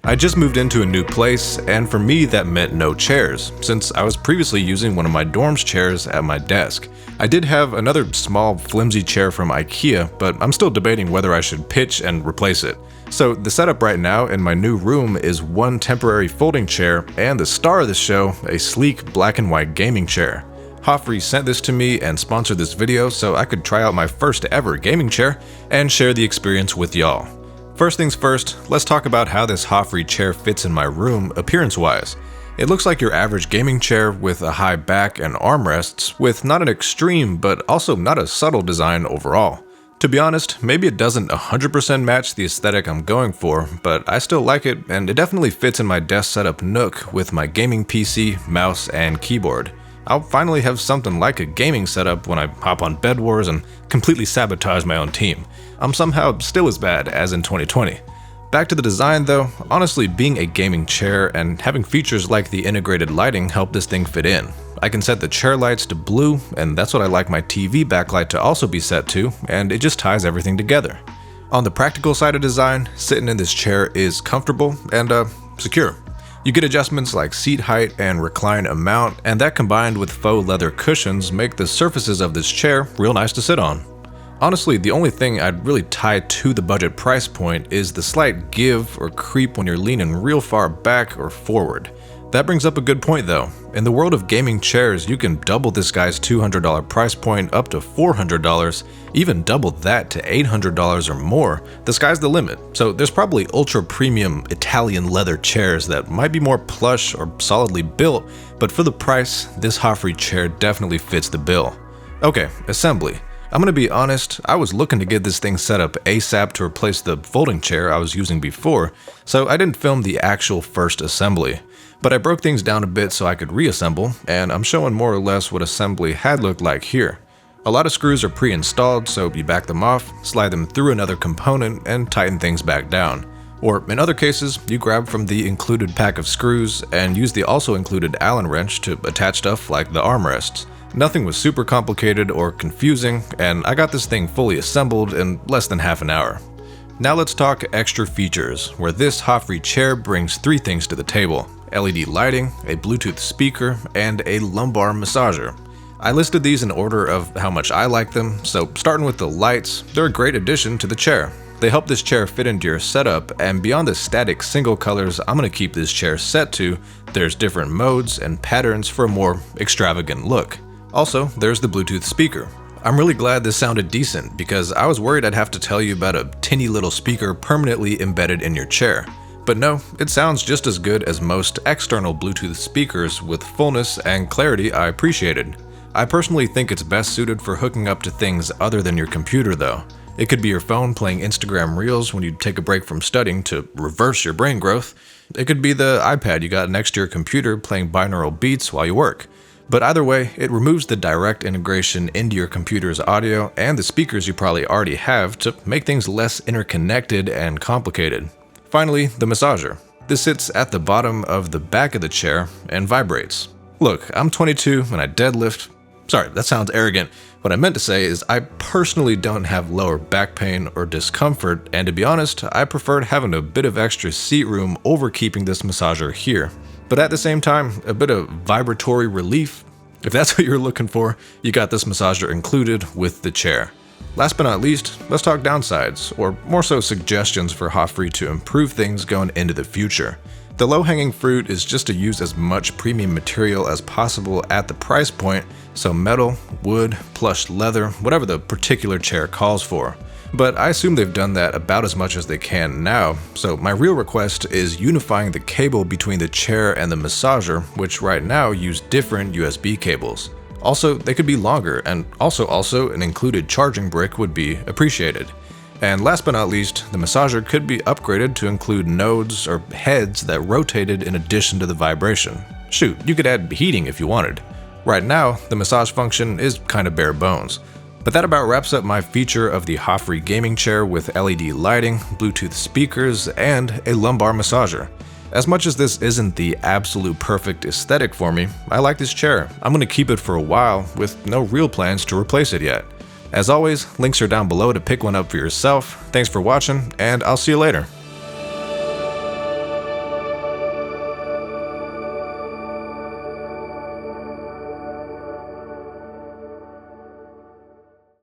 I just moved into a new place, and for me that meant no chairs, since I was previously using one of my dorm's chairs at my desk. I did have another small flimsy chair from IKEA, but I'm still debating whether I should pitch and replace it. So the setup right now in my new room is one temporary folding chair, and the star of the show, a sleek black and white gaming chair. Hoffree sent this to me and sponsored this video so I could try out my first ever gaming chair and share the experience with y'all. First things first, let's talk about how this Hoffree chair fits in my room appearance-wise. It looks like your average gaming chair with a high back and armrests, with not an extreme but also not a subtle design overall. To be honest, maybe it doesn't 100% match the aesthetic I'm going for, but I still like it, and it definitely fits in my desk setup nook with my gaming PC, mouse, and keyboard. I'll finally have something like a gaming setup when I hop on Bed Wars and completely sabotage my own team. I'm somehow still as bad as in 2020. Back to the design though, honestly being a gaming chair and having features like the integrated lighting help this thing fit in. I can set the chair lights to blue, and that's what I like my TV backlight to also be set to, and it just ties everything together. On the practical side of design, sitting in this chair is comfortable and secure. You get adjustments like seat height and recline amount, and that combined with faux leather cushions make the surfaces of this chair real nice to sit on. Honestly, the only thing I'd really tie to the budget price point is the slight give or creep when you're leaning real far back or forward. That brings up a good point though. In the world of gaming chairs, you can double this guy's $200 price point up to $400, even double that to $800 or more. The sky's the limit, so there's probably ultra premium Italian leather chairs that might be more plush or solidly built, but for the price, this Hoffree chair definitely fits the bill. Okay, assembly. I'm gonna be honest, I was looking to get this thing set up ASAP to replace the folding chair I was using before, so I didn't film the actual first assembly. But I broke things down a bit so I could reassemble, and I'm showing more or less what assembly had looked like here. A lot of screws are pre-installed, so you back them off, slide them through another component, and tighten things back down. Or in other cases, you grab from the included pack of screws and use the also included Allen wrench to attach stuff like the armrests. Nothing was super complicated or confusing, and I got this thing fully assembled in less than half an hour. Now let's talk extra features, where this Hoffree chair brings 3 things to the table: LED lighting, a Bluetooth speaker, and a lumbar massager. I listed these in order of how much I like them, so starting with the lights, they're a great addition to the chair. They help this chair fit into your setup, and beyond the static single colors I'm going to keep this chair set to, there's different modes and patterns for a more extravagant look. Also, there's the Bluetooth speaker. I'm really glad this sounded decent, because I was worried I'd have to tell you about a tinny little speaker permanently embedded in your chair. But no, it sounds just as good as most external Bluetooth speakers with fullness and clarity I appreciated. I personally think it's best suited for hooking up to things other than your computer though. It could be your phone playing Instagram Reels when you take a break from studying to reverse your brain growth. It could be the iPad you got next to your computer playing binaural beats while you work. But either way, it removes the direct integration into your computer's audio and the speakers you probably already have to make things less interconnected and complicated. Finally, the massager. This sits at the bottom of the back of the chair and vibrates. Look, I'm 22 and I deadlift. Sorry, that sounds arrogant. What I meant to say is I personally don't have lower back pain or discomfort, and to be honest, I preferred having a bit of extra seat room over keeping this massager here. But at the same time, a bit of vibratory relief. If that's what you're looking for, you got this massager included with the chair. Last but not least, let's talk downsides, or more so suggestions for Hoffree to improve things going into the future. The low-hanging fruit is just to use as much premium material as possible at the price point, so metal, wood, plush leather, whatever the particular chair calls for. But I assume they've done that about as much as they can now, so my real request is unifying the cable between the chair and the massager, which right now use different USB cables. Also, they could be longer, and also an included charging brick would be appreciated. And last but not least, the massager could be upgraded to include nodes or heads that rotated in addition to the vibration. Shoot, you could add heating if you wanted. Right now, the massage function is kinda bare bones. But that about wraps up my feature of the Hoffree gaming chair with LED lighting, Bluetooth speakers, and a lumbar massager. As much as this isn't the absolute perfect aesthetic for me, I like this chair. I'm gonna keep it for a while with no real plans to replace it yet. As always, links are down below to pick one up for yourself. Thanks for watching, and I'll see you later.